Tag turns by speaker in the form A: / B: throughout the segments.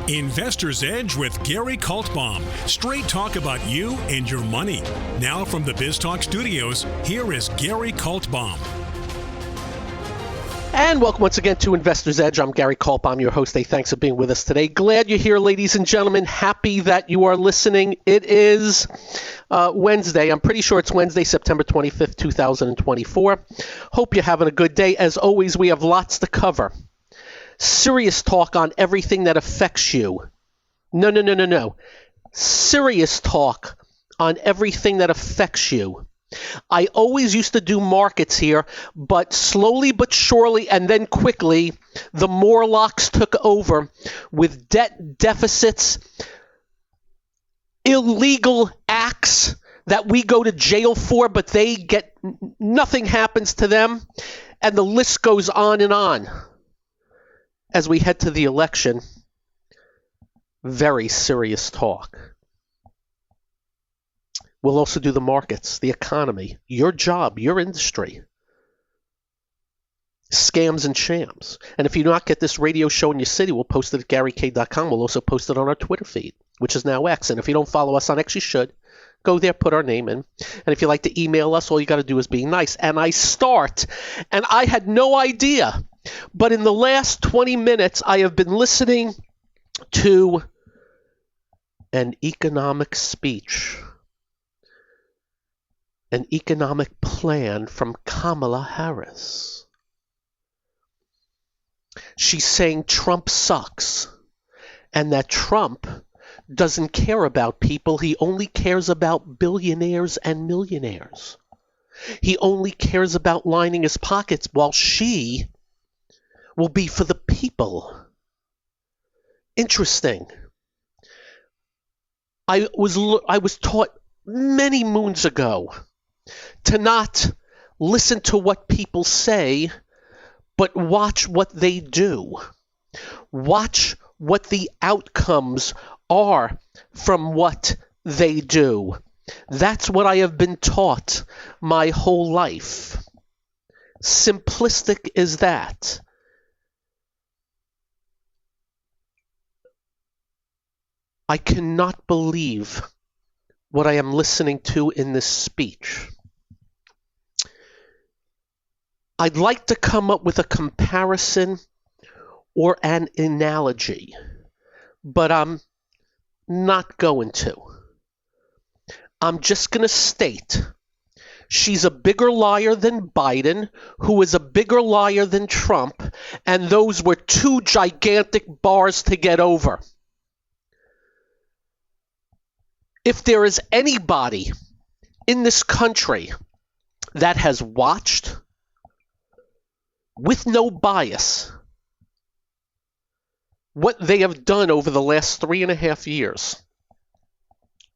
A: Investor's Edge with Gary Kaltbaum. Straight talk about you and your money. Now from the BizTalk studios, here is Gary Kaltbaum.
B: And welcome once again to Investor's Edge. I'm Gary Kaltbaum, your host. Hey, thanks for being with us today. Glad you're here, ladies and gentlemen. Happy that you are listening. It is Wednesday. I'm pretty sure it's Wednesday, September 25th, 2024. Hope you're having a good day. As always, we have lots to cover. Serious talk on everything that affects you. No. Serious talk on everything that affects you. I always used to do markets here, but slowly but surely and then quickly, the Morlocks took over with debt deficits, illegal acts that we go to jail for, but nothing happens to them, and the list goes on and on. As we head to the election, very serious talk. We'll also do the markets, the economy, your job, your industry, scams and shams. And if you do not get this radio show in your city, we'll post it at GaryK.com. We'll also post it on our Twitter feed, which is now X. And if you don't follow us on X, you should. Go there, put our name in. And if you like to email us, all you got to do is be nice. And I start, and I had no idea, but in the last 20 minutes, I have been listening to an economic speech. An economic plan from Kamala Harris. She's saying Trump sucks and that Trump doesn't care about people. He only cares about billionaires and millionaires. He only cares about lining his pockets, while she will be for the people. Interesting. I was taught many moons ago to not listen to what people say, but watch what they do. Watch what the outcomes are from what they do. That's what I have been taught my whole life. Simplistic as that. I cannot believe what I am listening to in this speech. I'd like to come up with a comparison or an analogy, but I'm not going to. I'm just going to state she's a bigger liar than Biden, who is a bigger liar than Trump, and those were two gigantic bars to get over. If there is anybody in this country that has watched with no bias what they have done over the last 3.5 years,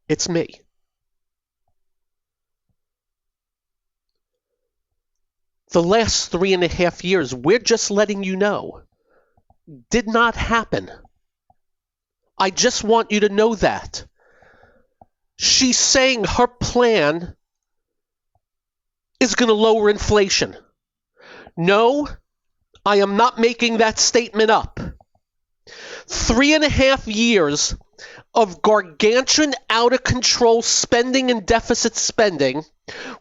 B: it's me. The last 3.5 years, we're just letting you know, did not happen. I just want you to know that. She's saying her plan is going to lower inflation. No, I am not making that statement up. 3.5 years of gargantuan, out-of-control spending and deficit spending,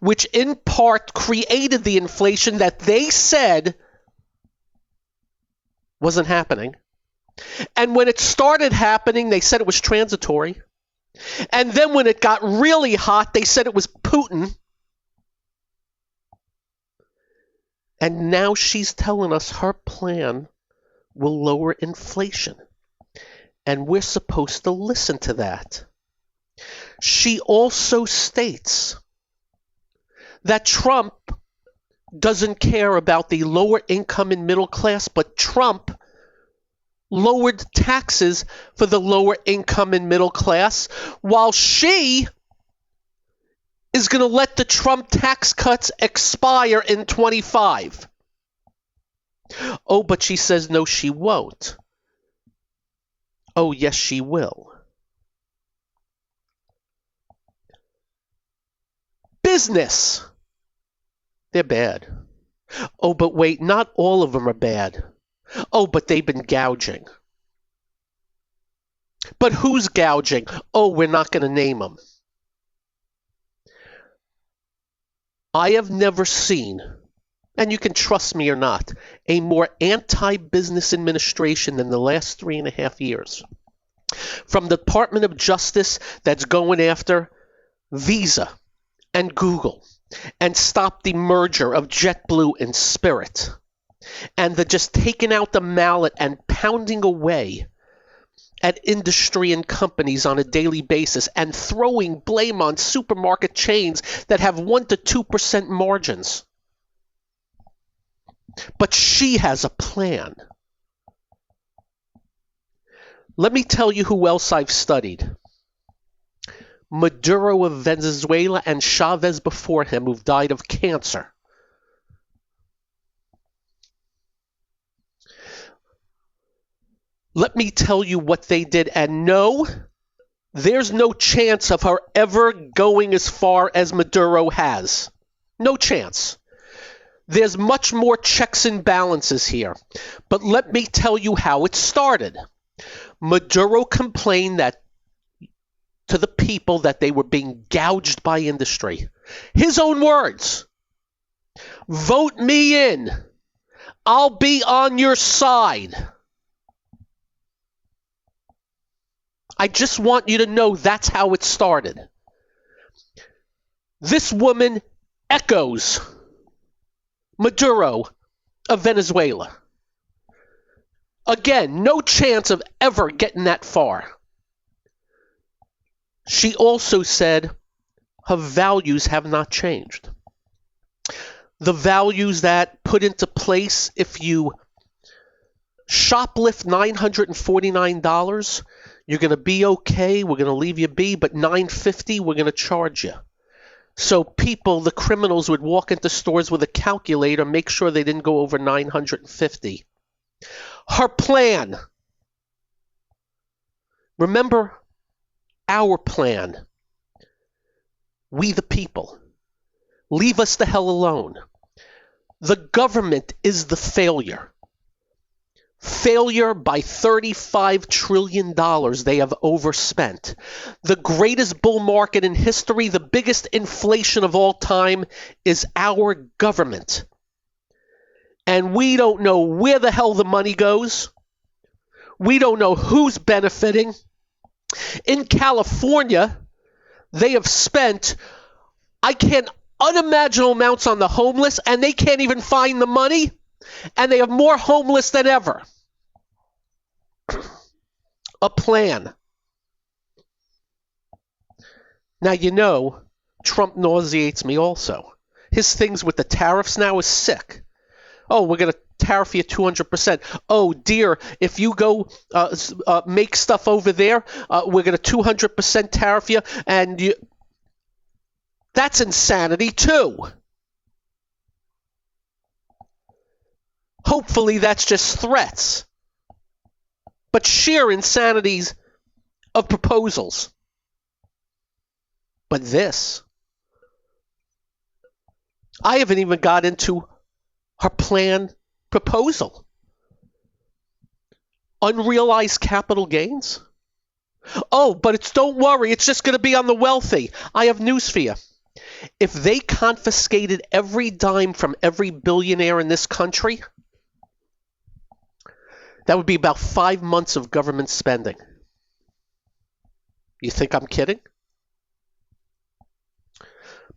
B: which in part created the inflation that they said wasn't happening. And when it started happening, they said it was transitory. And then when it got really hot, they said it was Putin. And now she's telling us her plan will lower inflation. And we're supposed to listen to that. She also states that Trump doesn't care about the lower income and middle class, but Trump lowered taxes for the lower income and middle class, while she is going to let the Trump tax cuts expire in 25. Oh, but she says no, she won't. Oh, yes, she will. Business. They're bad. Oh, but wait, not all of them are bad. Oh, but they've been gouging. But who's gouging? Oh, we're not going to name them. I have never seen, and you can trust me or not, a more anti-business administration than the last 3.5 years. From the Department of Justice that's going after Visa and Google and stop the merger of JetBlue and Spirit, and the just taking out the mallet and pounding away at industry and companies on a daily basis and throwing blame on supermarket chains that have 1% to 2% margins. But she has a plan. Let me tell you who else I've studied. Maduro of Venezuela and Chavez before him, who've died of cancer. Let me tell you what they did, and no, there's no chance of her ever going as far as Maduro has. No chance. There's much more checks and balances here. But let me tell you how it started. Maduro complained to the people that they were being gouged by industry. His own words. Vote me in. I'll be on your side. I just want you to know that's how it started. This woman echoes Maduro of Venezuela. Again, no chance of ever getting that far. She also said her values have not changed. The values that put into place if you shoplift $949, you're going to be okay, we're going to leave you be, but $950, we're going to charge you. So people, the criminals, would walk into stores with a calculator, make sure they didn't go over $950. Her plan. Remember our plan. We the people. Leave us the hell alone. The government is the failure. Failure by $35 trillion they have overspent. The greatest bull market in history, the biggest inflation of all time, is our government. And we don't know where the hell the money goes. We don't know who's benefiting. In California, they have spent, unimaginable amounts on the homeless, and they can't even find the money. And they have more homeless than ever. A plan. Now, you know, Trump nauseates me also. His things with the tariffs now is sick. Oh, we're going to tariff you 200%. Oh, dear, if you go make stuff over there, we're going to 200% tariff you. And that's insanity, too. Hopefully that's just threats. But sheer insanities of proposals. But this, I haven't even got into her planned proposal. Unrealized capital gains? Oh, but don't worry, it's just going to be on the wealthy. I have news for you. If they confiscated every dime from every billionaire in this country, that would be about 5 months of government spending. You think I'm kidding?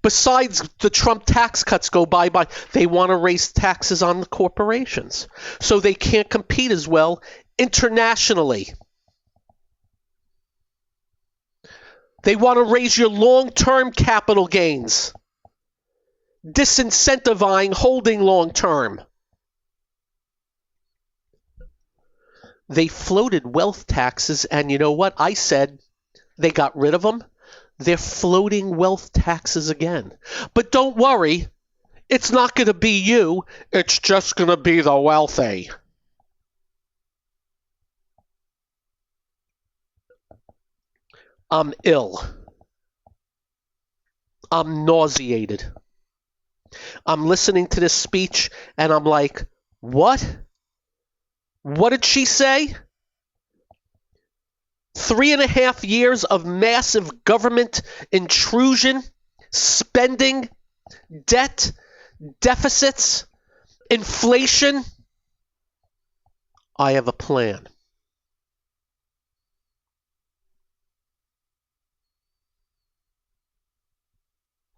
B: Besides the Trump tax cuts go by, they want to raise taxes on the corporations. So they can't compete as well internationally. They want to raise your long-term capital gains, disincentivizing holding long-term. They floated wealth taxes, and you know what? I said they got rid of them. They're floating wealth taxes again. But don't worry, it's not going to be you. It's just going to be the wealthy. I'm ill. I'm nauseated. I'm listening to this speech, and I'm like, what? What did she say? 3.5 years of massive government intrusion, spending, debt, deficits, inflation. I have a plan.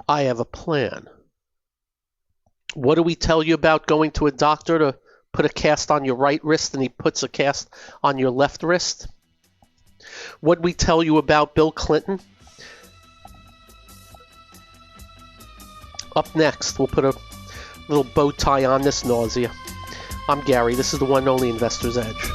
B: I have a plan. What do we tell you about going to a doctor to put a cast on your right wrist and he puts a cast on your left wrist? What did we tell you about Bill Clinton? Up next, we'll put a little bow tie on this nausea. I'm Gary. This is the one and only Investor's Edge.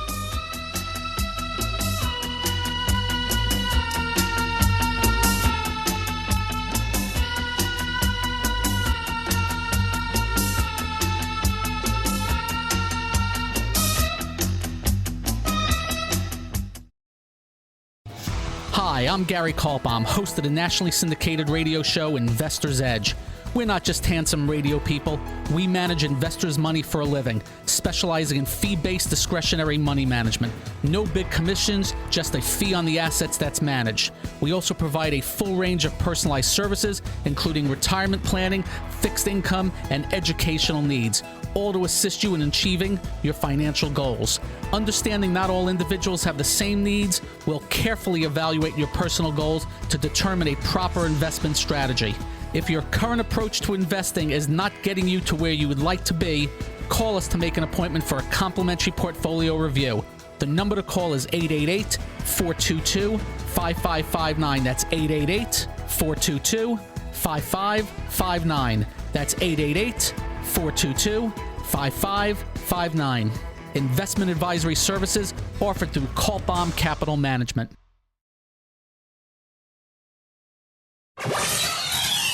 C: Hi, I'm Gary Kaltbaum, host of the nationally syndicated radio show Investor's Edge. We're not just handsome radio people. We manage investors' money for a living, specializing in fee-based discretionary money management. No big commissions, just a fee on the assets that's managed. We also provide a full range of personalized services, including retirement planning, fixed income, and educational needs, all to assist you in achieving your financial goals. Understanding not all individuals have the same needs, we'll carefully evaluate your personal goals to determine a proper investment strategy. If your current approach to investing is not getting you to where you would like to be, call us to make an appointment for a complimentary portfolio review. The number to call is 888-422-5559. That's 888-422-5559. That's 888-422-5559. Investment advisory services offered through Kaltbaum Capital Management.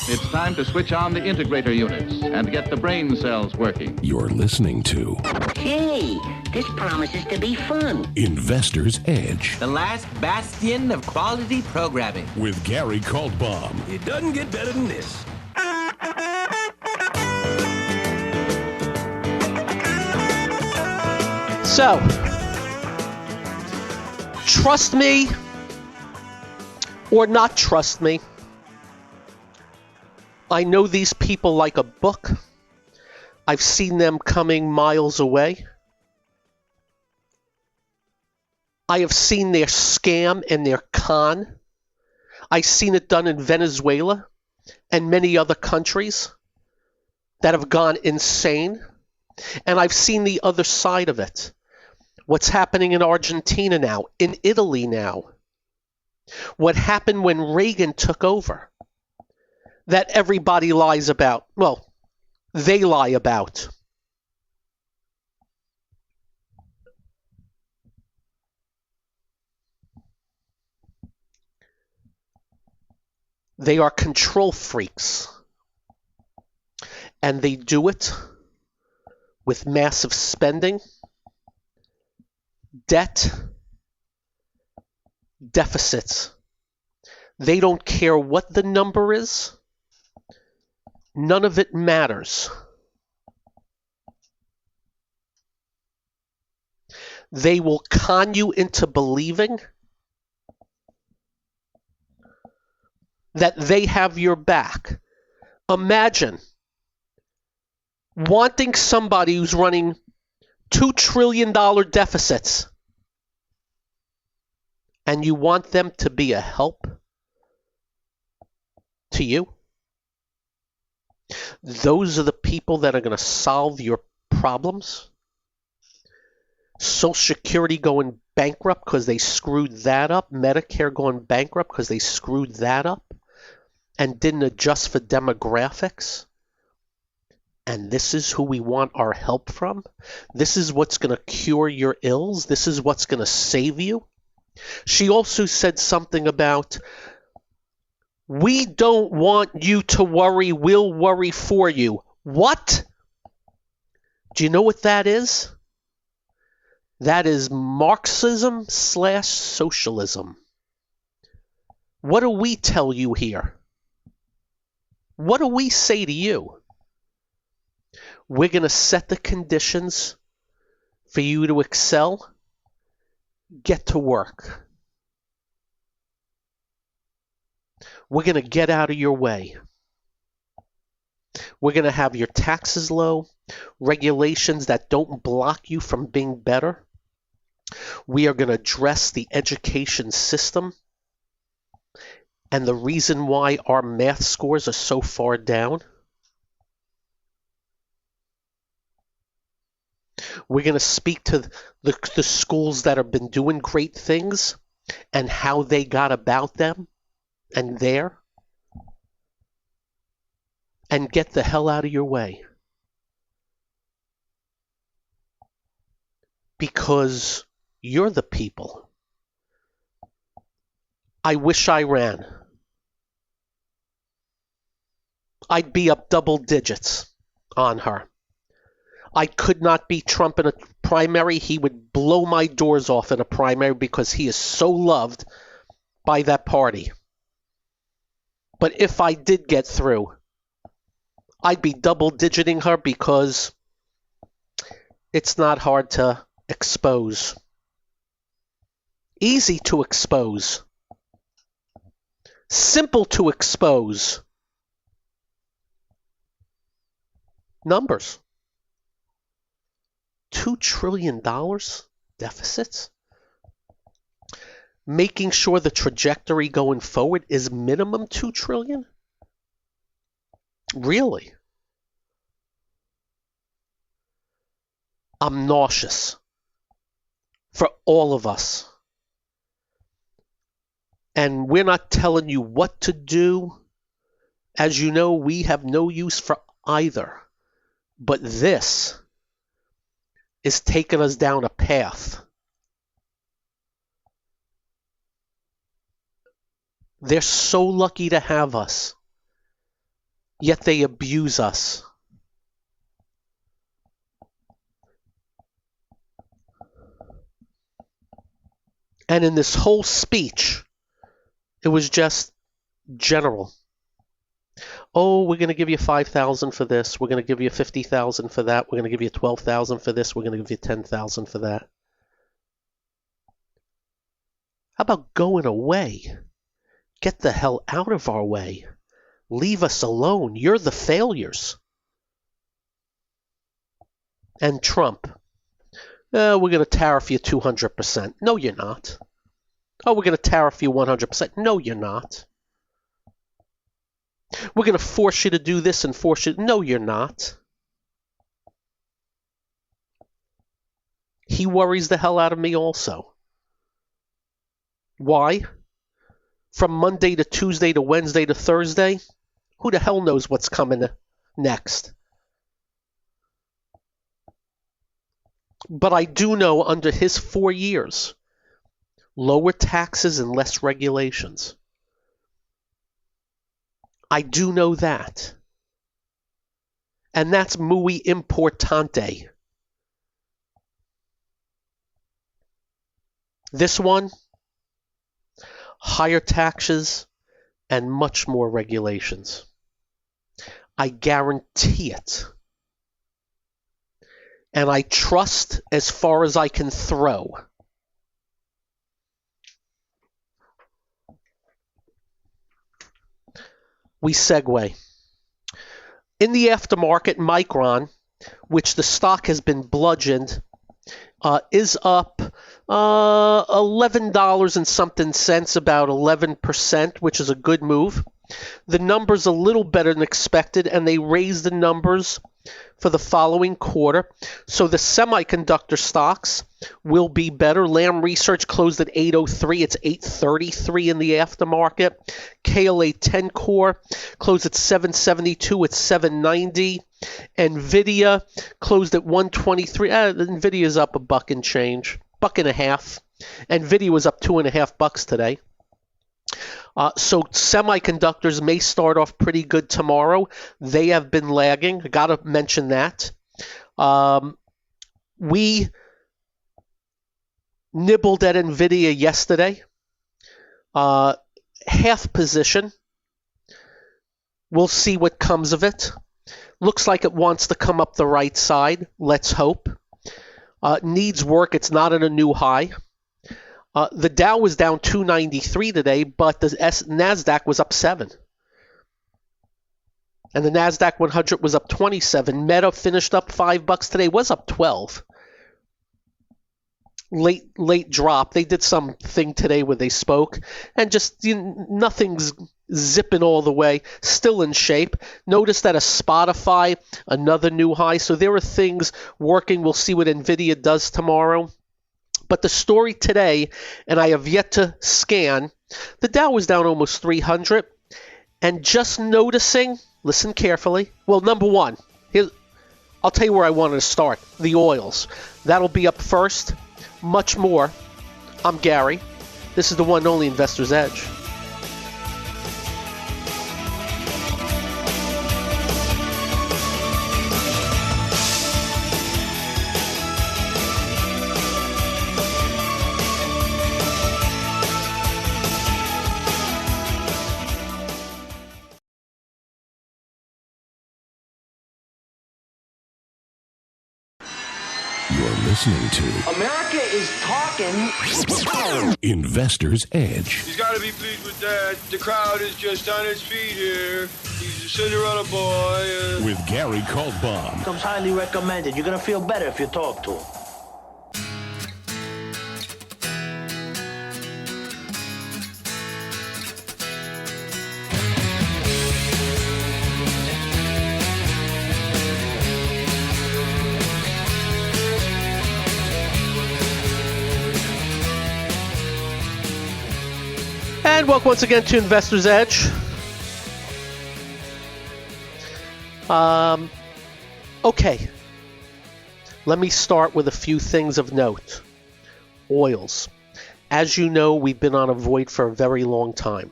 D: It's time to switch on the integrator units and get the brain cells working.
E: You're listening to
F: Hey, this promises to be fun.
E: Investor's Edge
G: The last bastion of quality programming.
E: with Gary Kaltbaum.
H: It doesn't get better than this.
B: So, trust me or not trust me, I know these people like a book. I've seen them coming miles away. I have seen their scam and their con. I've seen it done in Venezuela and many other countries that have gone insane. And I've seen the other side of it. What's happening in Argentina now, in Italy now. What happened when Reagan took over. That everybody lies about. Well, they lie about. They are control freaks. And they do it with massive spending, debt, deficits. They don't care what the number is. None of it matters. They will con you into believing that they have your back. Imagine wanting somebody who's running $2 trillion deficits and you want them to be a help to you. Those are the people that are going to solve your problems. Social Security going bankrupt because they screwed that up. Medicare going bankrupt because they screwed that up and didn't adjust for demographics. And this is who we want our help from. This is what's going to cure your ills. This is what's going to save you. She also said something about, we don't want you to worry, we'll worry for you. What? Do you know what that is? That is Marxism/socialism. What do we tell you here? What do we say to you? We're going to set the conditions for you to excel. Get to work. We're going to get out of your way. We're going to have your taxes low, regulations that don't block you from being better. We are going to address the education system and the reason why our math scores are so far down. We're going to speak to the schools that have been doing great things and how they got about them and there. And get the hell out of your way. Because you're the people. I wish I ran. I'd be up double digits on her. I could not beat Trump in a primary. He would blow my doors off in a primary because he is so loved by that party. But if I did get through, I'd be double-digiting her because it's not hard to expose. Easy to expose. Simple to expose. Numbers. $2 trillion deficits. Making sure the trajectory going forward is minimum $2 trillion? Really? I'm nauseous for all of us. And we're not telling you what to do. As you know, we have no use for either. But this is taking us down a path. They're so lucky to have us. Yet they abuse us. And in this whole speech, it was just general. Oh, we're going to give you $5,000 for this. We're going to give you $50,000 for that. We're going to give you $12,000 for this. We're going to give you $10,000 for that. How about going away? Get the hell out of our way. Leave us alone. You're the failures. And Trump. We're going to tariff you 200%. No, you're not. Oh, we're going to tariff you 100%. No, you're not. We're going to force you to do this and force you. No, you're not. He worries the hell out of me also. Why? From Monday to Tuesday to Wednesday to Thursday, who the hell knows what's coming next? But I do know under his 4 years, lower taxes and less regulations. I do know that. And that's muy importante. This one, higher taxes and much more regulations. I guarantee it. And I trust as far as I can throw. We segue. In the aftermarket, Micron, which the stock has been bludgeoned, is up $11 and something cents, about 11%, which is a good move. The numbers a little better than expected, and they raised the numbers for the following quarter. So the semiconductor stocks will be better. Lam Research closed at 803. It's 833 in the aftermarket. KLA 10 Core closed at 772. It's 790. NVIDIA closed at 123. NVIDIA's up $1 and change, $1.50. NVIDIA was up $2.50 today. So semiconductors may start off pretty good tomorrow. They have been lagging. I got to mention that. We nibbled at NVIDIA yesterday. Half position. We'll see what comes of it. Looks like it wants to come up the right side. Let's hope. Needs work. It's not at a new high. The Dow was down 293 today, but the NASDAQ was up 7. And the NASDAQ 100 was up 27. Meta finished up $5 today, was up 12. Late drop. They did something today where they spoke, and just nothing's zipping all the way. Still in shape. Notice that a Spotify, another new high. So there are things working. We'll see what NVIDIA does tomorrow. But the story today, and I have yet to scan, the Dow was down almost 300. And just noticing, listen carefully. Well, number one, I'll tell you where I wanted to start. The oils. That'll be up first. Much more. I'm Gary. This is the one and only Investor's Edge.
E: Listening to
F: America is talking.
E: Investor's Edge.
H: He's got to be pleased with that. The crowd is just on its feet here. He's a Cinderella boy.
E: With Gary Kaltbaum.
I: Comes highly recommended. You're going to feel better if you talk to him.
B: And welcome once again to Investor's Edge. Okay. Let me start with a few things of note. Oils. As you know, we've been on a void for a very long time.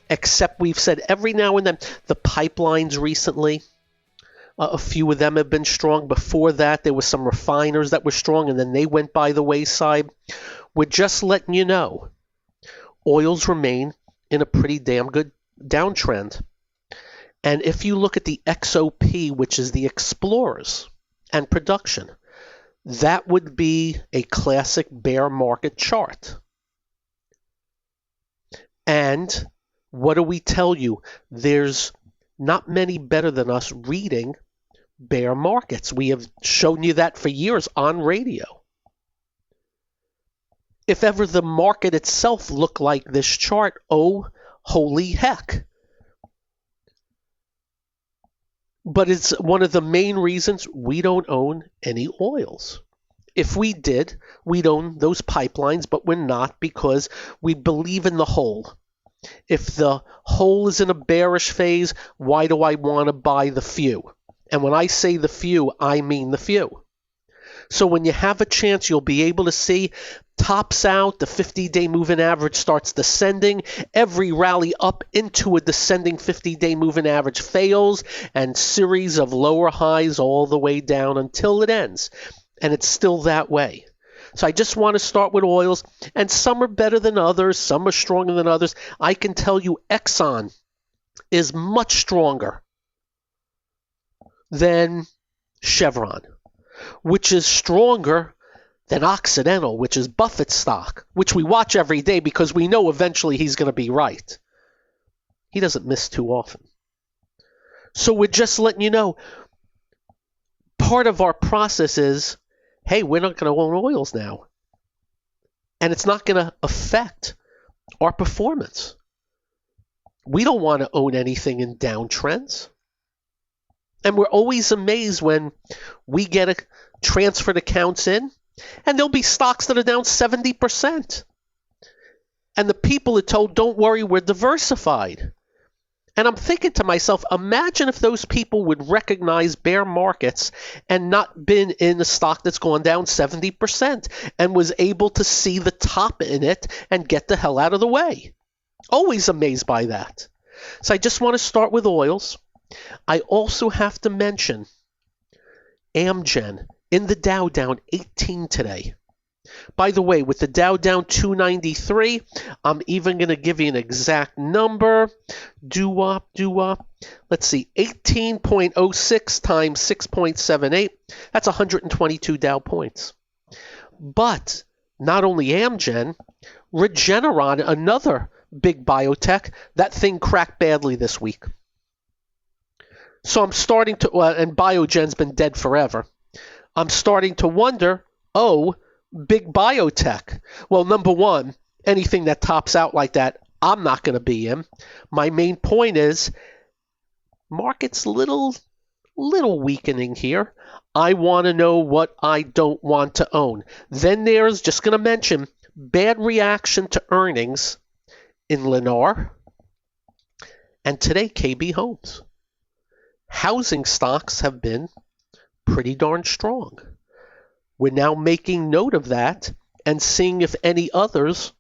B: Except we've said every now and then, the pipelines recently, a few of them have been strong. Before that, there were some refiners that were strong, and then they went by the wayside. We're just letting you know. Oils remain in a pretty damn good downtrend. And if you look at the XOP, which is the explorers and production, that would be a classic bear market chart. And what do we tell you? There's not many better than us reading bear markets. We have shown you that for years on radio. If ever the market itself looked like this chart, oh, holy heck. But it's one of the main reasons we don't own any oils. If we did, we'd own those pipelines, but we're not because we believe in the whole. If the whole is in a bearish phase, why do I want to buy the few? And when I say the few, I mean the few. So when you have a chance, you'll be able to see tops out, the 50-day moving average starts descending, every rally up into a descending 50-day moving average fails, and series of lower highs all the way down until it ends. And it's still that way. So I just want to start with oils, and some are better than others, some are stronger than others. I can tell you Exxon is much stronger than Chevron, which is stronger than Occidental, which is Buffett's stock, which we watch every day because we know eventually he's going to be right. He doesn't miss too often. So we're just letting you know, part of our process is, hey, we're not going to own oils now. And it's not going to affect our performance. We don't want to own anything in downtrends. And we're always amazed when we get a transferred accounts in, and there'll be stocks that are down 70%. And the people are told, don't worry, we're diversified. And I'm thinking to myself, imagine if those people would recognize bear markets and not been in a stock that's gone down 70% and was able to see the top in it and get the hell out of the way. Always amazed by that. So I just want to start with oils. I also have to mention Amgen in the Dow down 18 today. By the way, with the Dow down 293, I'm even going to give you an exact number. Let's see, 18.06 times 6.78. That's 122 Dow points. But not only Amgen, Regeneron, another big biotech, that thing cracked badly this week. So I'm starting to, and Biogen's been dead forever. I'm starting to wonder, big biotech. Well, number one, anything that tops out like that, I'm not going to be in. My main point is, market's little weakening here. I want to know what I don't want to own. Then there's, just going to mention, bad reaction to earnings in Lennar, and today KB Homes. Housing stocks have been pretty darn strong. We're now making note of that and seeing if any others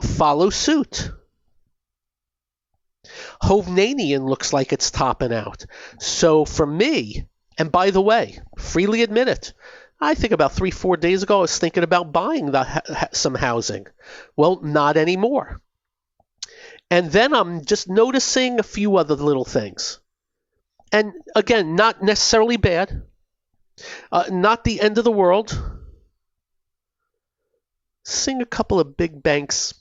B: follow suit. Hovnanian looks like it's topping out. So for me, and by the way, freely admit it, I think about 3-4 days ago I was thinking about buying some housing. Well, not anymore. And then I'm just noticing a few other little things. And again, not necessarily bad. Not the end of the world. Seeing a couple of big banks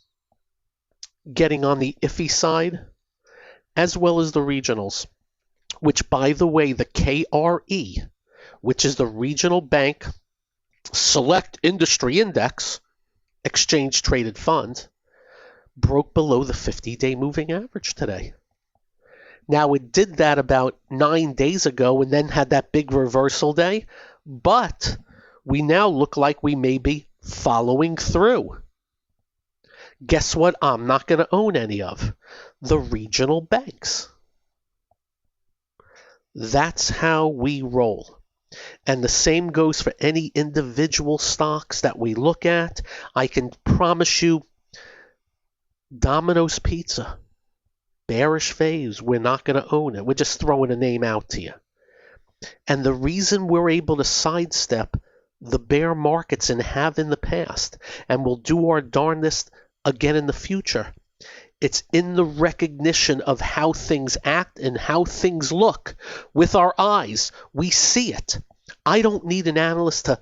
B: getting on the iffy side, as well as the regionals, which, by the way, the KRE, which is the Regional Bank Select Industry Index, exchange traded fund, broke below the 50-day moving average today. Now, it did that about 9 days ago and then had that big reversal day, but we now look like we may be following through. Guess what I'm not going to own any of? The regional banks. That's how we roll. And the same goes for any individual stocks that we look at. I can promise you, Domino's Pizza, bearish phase, we're not going to own it. We're just throwing a name out to you. And the reason we're able to sidestep the bear markets and have in the past, and we'll do our darndest again in the future, it's in the recognition of how things act and how things look with our eyes. We see it. I don't need an analyst to,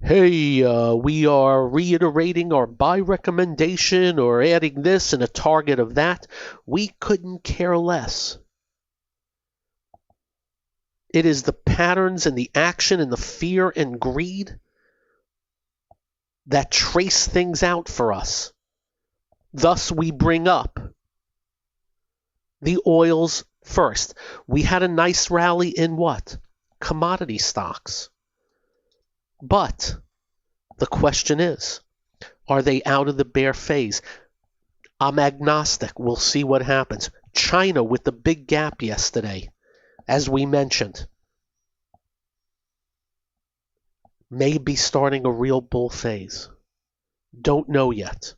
B: hey, we are reiterating our buy recommendation or adding this and a target of that. We couldn't care less. It is the patterns and the action and the fear and greed that trace things out for us. Thus, we bring up the oils first. We had a nice rally in what? Commodity stocks. But the question is, are they out of the bear phase? I'm agnostic. We'll see what happens. China with the big gap yesterday, as we mentioned, may be starting a real bull phase. Don't know yet.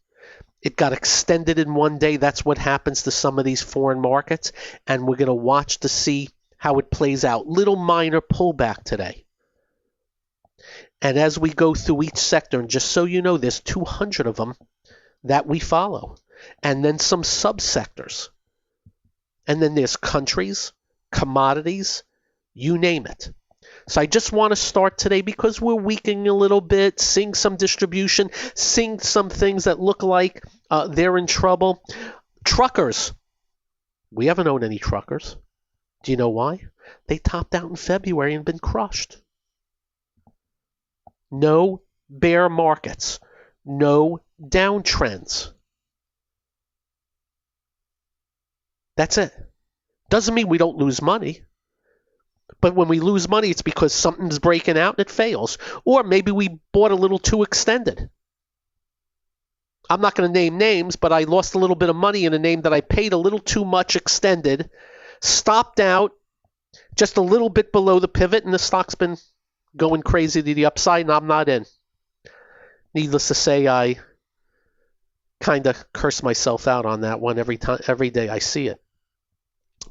B: It got extended in one day. That's what happens to some of these foreign markets, and we're going to watch to see how it plays out. Little minor pullback today. And as we go through each sector, and just so you know, there's 200 of them that we follow, and then some subsectors. And then there's countries, commodities, you name it. So I just want to start today because we're weakening a little bit, seeing some distribution, seeing some things that look like they're in trouble. Truckers. We haven't owned any truckers. Do you know why? They topped out in February and been crushed. No bear markets. No downtrends. That's it. Doesn't mean we don't lose money. But when we lose money, it's because something's breaking out and it fails. Or maybe we bought a little too extended. I'm not going to name names, but I lost a little bit of money in a name that I paid a little too much extended, stopped out just a little bit below the pivot, and the stock's been going crazy to the upside, and I'm not in. Needless to say, I kind of curse myself out on that one every day I see it.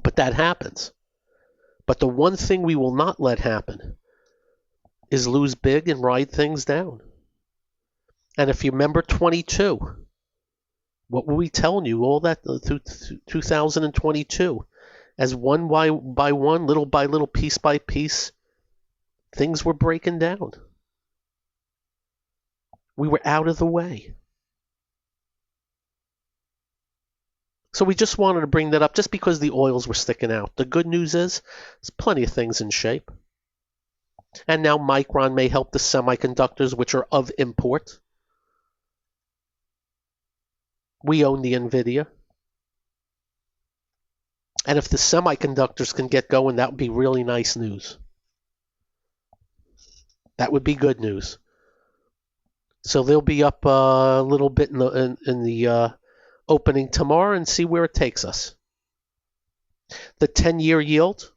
B: But that happens. But the one thing we will not let happen is lose big and ride things down. And if you remember 22, what were we telling you all that through 2022? As one by one, little by little, piece by piece, things were breaking down. We were out of the way. So we just wanted to bring that up just because the oils were sticking out. The good news is there's plenty of things in shape. And now Micron may help the semiconductors, which are of import. We own the NVIDIA. And if the semiconductors can get going, that would be really nice news. That would be good news. So they'll be up a little bit in the opening tomorrow and see where it takes us. The 10-year yield,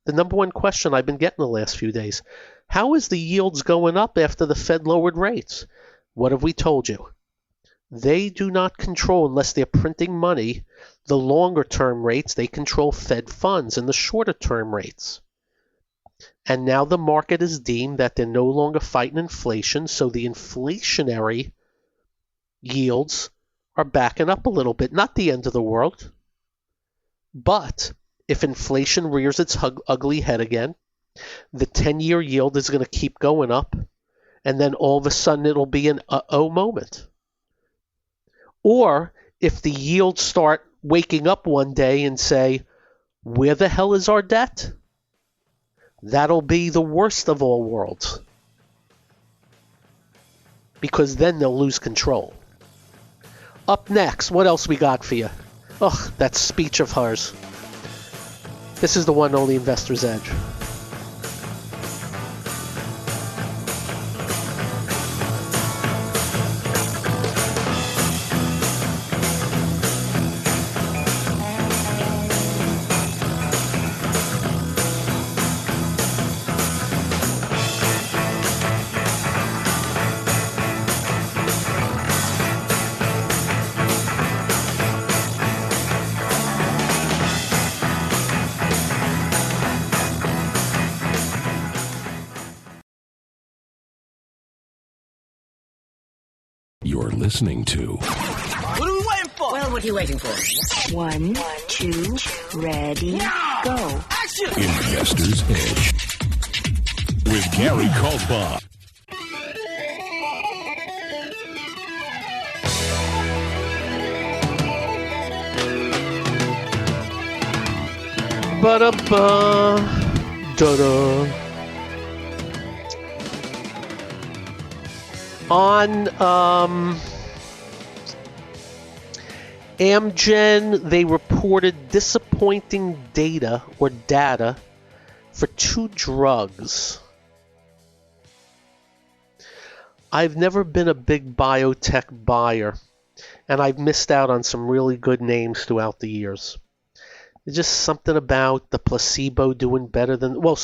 B: the number one question I've been getting the last few days. How is the yields going up after the Fed lowered rates? What have we told you? They do not control, unless they're printing money, the longer-term rates. They control Fed funds and the shorter-term rates. And now the market is deemed that they're no longer fighting inflation, so the inflationary yields are backing up a little bit. Not the end of the world. But if inflation rears its ugly head again, the 10-year yield is going to keep going up, and then all of a sudden it'll be an uh-oh moment. Or if the yields start waking up one day and say, where the hell is our debt? That'll be the worst of all worlds. Because then they'll lose control. Up next, what else we got for you? Ugh, that speech of hers. This is the one only Investor's Edge.
E: You're listening to...
F: What are we waiting for?
J: Well, what are you waiting for?
K: 1, 2, ready, go.
F: Action!
E: Investor's Edge with Gary Kaltbaum.
B: Ba-da-ba, da-da. On Amgen, they reported disappointing data for 2 drugs. I've never been a big biotech buyer, and I've missed out on some really good names throughout the years. There's just something about the placebo doing better than... Well,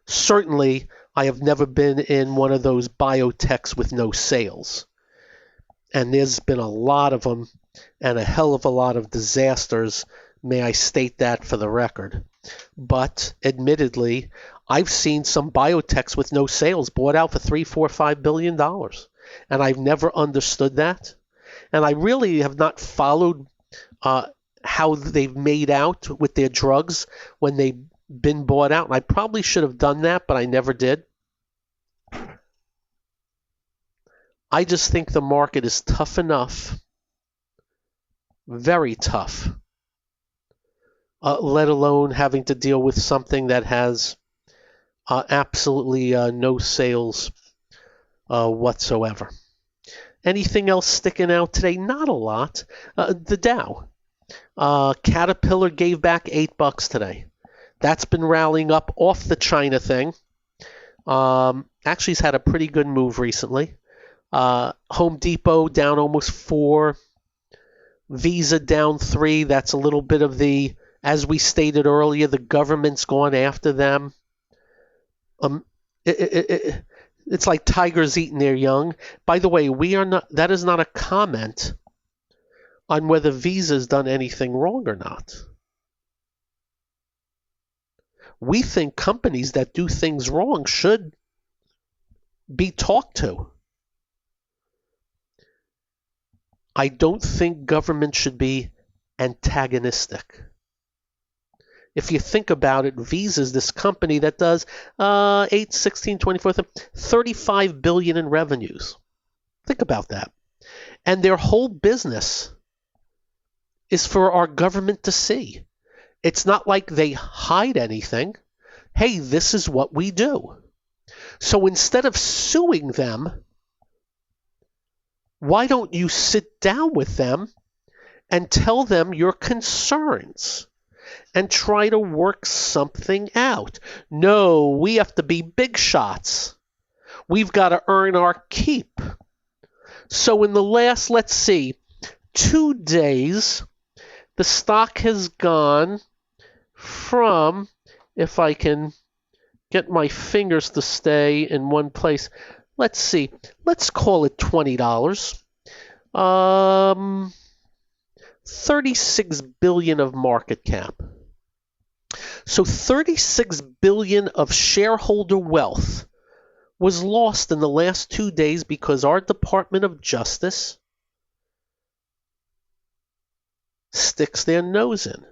B: certainly... I have never been in one of those biotechs with no sales. And there's been a lot of them and a hell of a lot of disasters. May I state that for the record. But admittedly, I've seen some biotechs with no sales bought out for $3, $4, $5 billion. And I've never understood that. And I really have not followed how they've made out with their drugs when they've been bought out, and I probably should have done that, but I never did. I just think the market is tough enough, very tough, let alone having to deal with something that has absolutely no sales whatsoever. Anything else sticking out today? Not a lot. The Dow. Caterpillar gave back $8 today. That's been rallying up off the China thing. Actually, it's had a pretty good move recently. Home Depot down almost 4. Visa down 3. That's a little bit of the, as we stated earlier, the government's gone after them. It's like tigers eating their young. By the way, that is not a comment on whether Visa's done anything wrong or not. We think companies that do things wrong should be talked to. I don't think government should be antagonistic. If you think about it, Visa is this company that does 8, 16, 24, 35 billion in revenues. Think about that. And their whole business is for our government to see. It's not like they hide anything. Hey, this is what we do. So instead of suing them, why don't you sit down with them and tell them your concerns and try to work something out? No, we have to be big shots. We've got to earn our keep. So in the last, let's see, 2 days, the stock has gone from, if I can get my fingers to stay in one place, let's see, let's call it $20. 36 billion of market cap. So 36 billion of shareholder wealth was lost in the last 2 days because our Department of Justice sticks their nose in.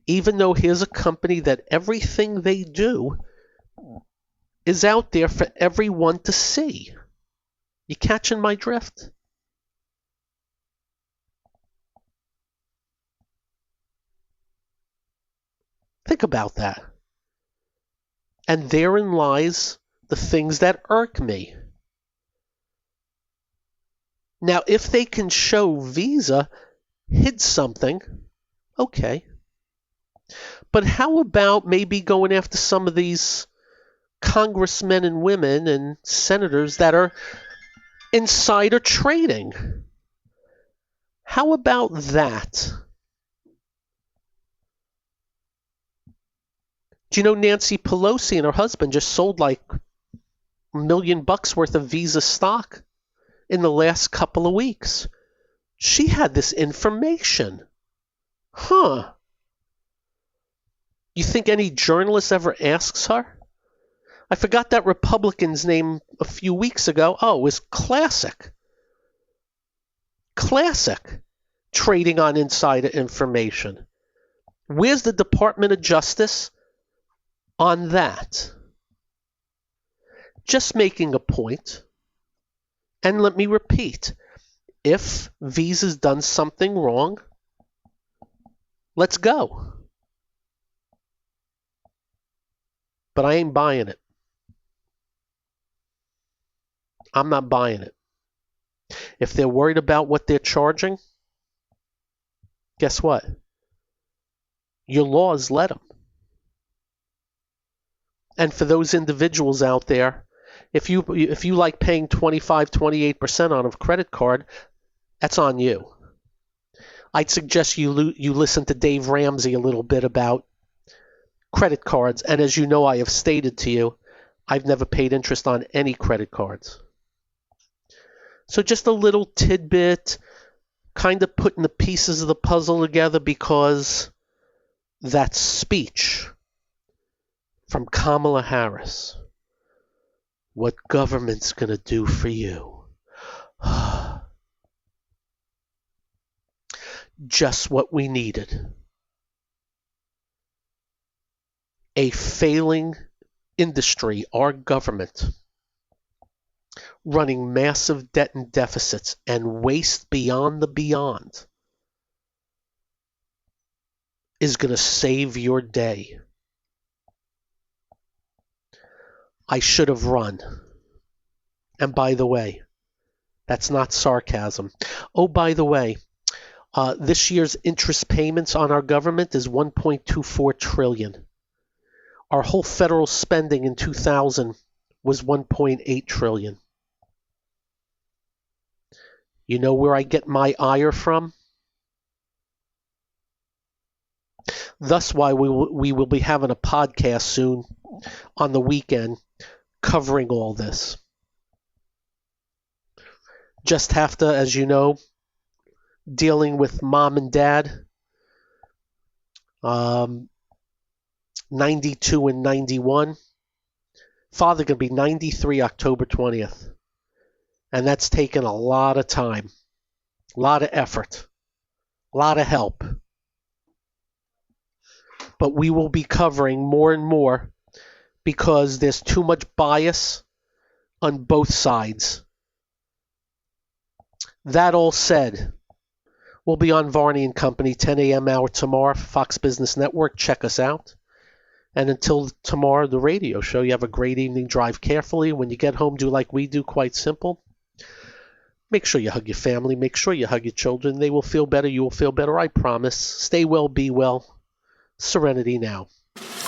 B: Even though here's a company that everything they do is out there for everyone to see. You catching my drift? Think about that. And therein lies the things that irk me. Now, if they can show Visa hid something, okay. But how about maybe going after some of these congressmen and women and senators that are insider trading? How about that? Do you know Nancy Pelosi and her husband just sold like $1 million worth of Visa stock in the last couple of weeks? She had this information. Huh. You think any journalist ever asks her? I forgot that Republican's name a few weeks ago. Oh, it was Classic. Classic. Trading on insider information. Where's the Department of Justice on that? Just making a point. And let me repeat. If Visa's done something wrong, let's go. But I ain't buying it. I'm not buying it. If they're worried about what they're charging, guess what? Your laws let them. And for those individuals out there, if you like paying 25, 28% on a credit card, that's on you. I'd suggest you listen to Dave Ramsey a little bit about credit cards. And as you know, I have stated to you, I've never paid interest on any credit cards. So just a little tidbit, kind of putting the pieces of the puzzle together, because that speech from Kamala Harris, what government's going to do for you. Just what we needed. A failing industry, our government, running massive debt and deficits and waste beyond the beyond, is going to save your day. I should have run. And by the way, that's not sarcasm. Oh, by the way, this year's interest payments on our government is $1.24 trillion. Our whole federal spending in 2000 was $1.8 trillion. You know where I get my ire from? Thus why we will be having a podcast soon on the weekend covering all this. Just have to, as you know, dealing with mom and dad, 92 and 91. Father going to be 93 October 20th. And that's taken a lot of time, a lot of effort, a lot of help. But we will be covering more and more because there's too much bias on both sides. That all said, We'll be on Varney and Company, 10 a.m. hour tomorrow, Fox Business Network. Check us out. And until tomorrow, the radio show, you have a great evening. Drive carefully. When you get home, do like we do, quite simple. Make sure you hug your family. Make sure you hug your children. They will feel better. You will feel better. I promise. Stay well, be well. Serenity now.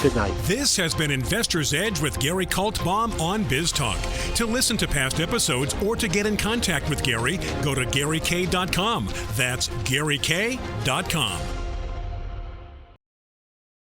B: Good night.
A: This has been Investor's Edge with Gary Kaltbaum on BizTalk. To listen to past episodes or to get in contact with Gary, go to GaryK.com. That's GaryK.com.